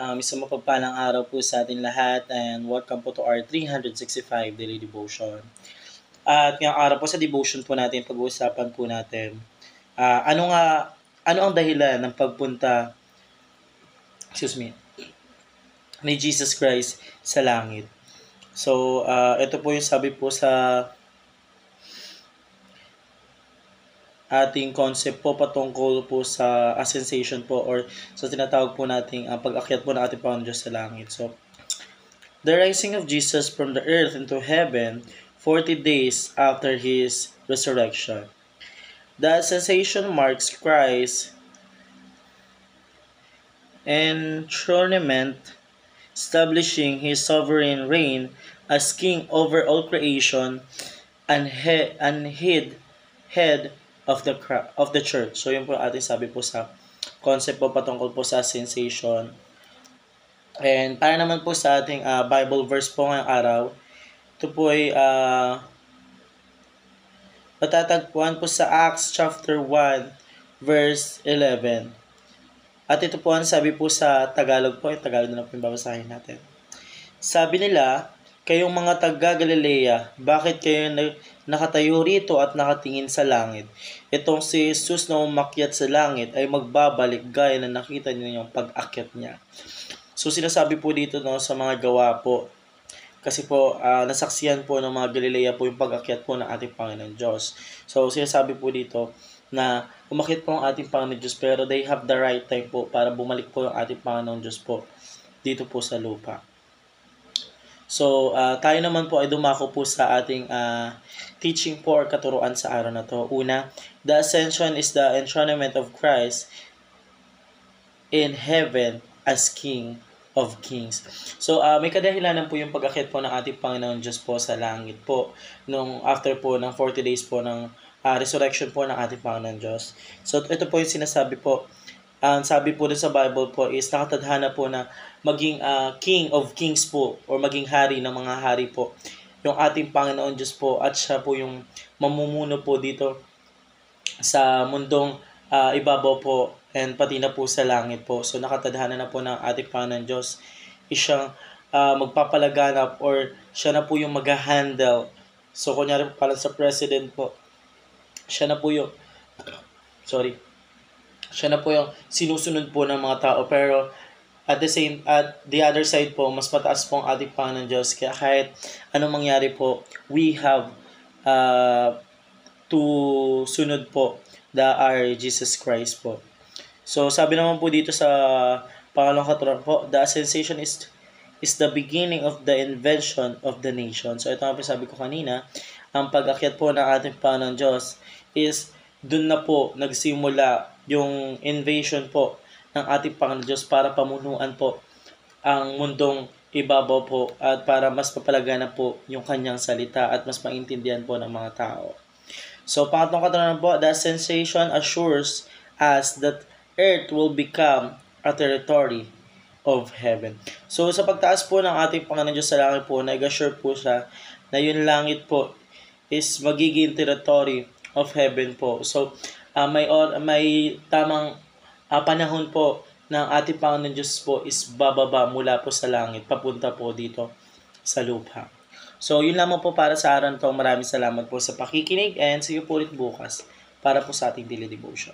Isang mapagpalang araw po sa atin lahat and welcome po to our 365 daily devotion. At ngayong araw po sa devotion po natin, pag-uusapan po natin, ano ang dahilan ng pagpunta, ni Jesus Christ sa langit. So, ito po yung sabi po sa ating concept po patungkol po sa ascension po or sa tinatawag po nating pag-akyat po ng ating Panginoon Diyos sa langit. So, the rising of Jesus from the earth into heaven 40 days after His resurrection. The ascension marks Christ's enthronement, establishing His sovereign reign as King over all creation and head of the church. So yun po ating sabi po sa concept po patungkol po sa sensation. And para naman po sa ating Bible verse po ngayong araw, ito po ay matatagpuan po sa Acts chapter 1 verse 11. At ito po ang sabi po sa Tagalog po, Tagalog na lang po yung babasahin natin. Sabi nila, kayong mga taga-Galilea, bakit kayo nakatayo rito at nakatingin sa langit? Itong si Jesus na umakyat sa langit ay magbabalik gaya na nakita niyo yung pag-akyat niya. So sinasabi po dito sa mga gawa po, kasi po nasaksiyan po ng mga Galilea po yung pag-akyat po ng ating Panginoon Diyos. So sinasabi po dito na umakyat po ang ating Panginoon Diyos pero they have the right time po para bumalik po ang ating Panginoon Diyos po dito po sa lupa. So, tayo naman po ay dumako po sa ating teaching po or katuruan sa araw na to. Una, the ascension is the enthronement of Christ in heaven as King of Kings. So, may kadahilanan po yung pag-akyat po ng ating Panginoon Diyos po sa langit po nung after po ng 40 days po ng resurrection po ng ating Panginoon Diyos. So, ito po yung sinasabi po. Ang sabi po din sa Bible po is nakatadhana po na maging King of Kings po or maging hari ng mga hari po yung ating Panginoon Diyos po at siya po yung mamumuno po dito sa mundong ibabaw po and pati na po sa langit po. So nakatadhana na po ng ating Panginoon Diyos is siyang magpapalaganap or siya na po yung mag-handle. So kunyari po parang sa president po, siya na po yung siya na po yung sinusunod po ng mga tao. Pero at the other side po, mas mataas po ang ating Panginoon Diyos. Kaya kahit anong mangyari po, we have to sunod po our Jesus Christ po. So sabi naman po dito sa pangalawang katuruan po, the ascension is the beginning of the invention of the nation. So ito nga po sabi ko kanina, ang pag-akyat po ng ating Panginoon Diyos is dun na po nagsimula yung invasion po ng ating Panginoon Diyos para pamunuan po ang mundong ibabaw po at para mas papalagana po yung kanyang salita at mas maintindihan po ng mga tao. So, pangatlong katanungan po, the ascension assures us that earth will become a territory of heaven. So, sa pagtaas po ng ating Panginoon Diyos sa langit po, nag-assure po siya na yung langit po is magiging territory of heaven po. So, may tamang panahon po ng ating Panginoon Diyos po is bababa mula po sa langit, papunta po dito sa lupa. So, yun lamang po para sa araw na to. Maraming salamat po sa pakikinig and see you po ulit bukas para po sa ating daily devotion.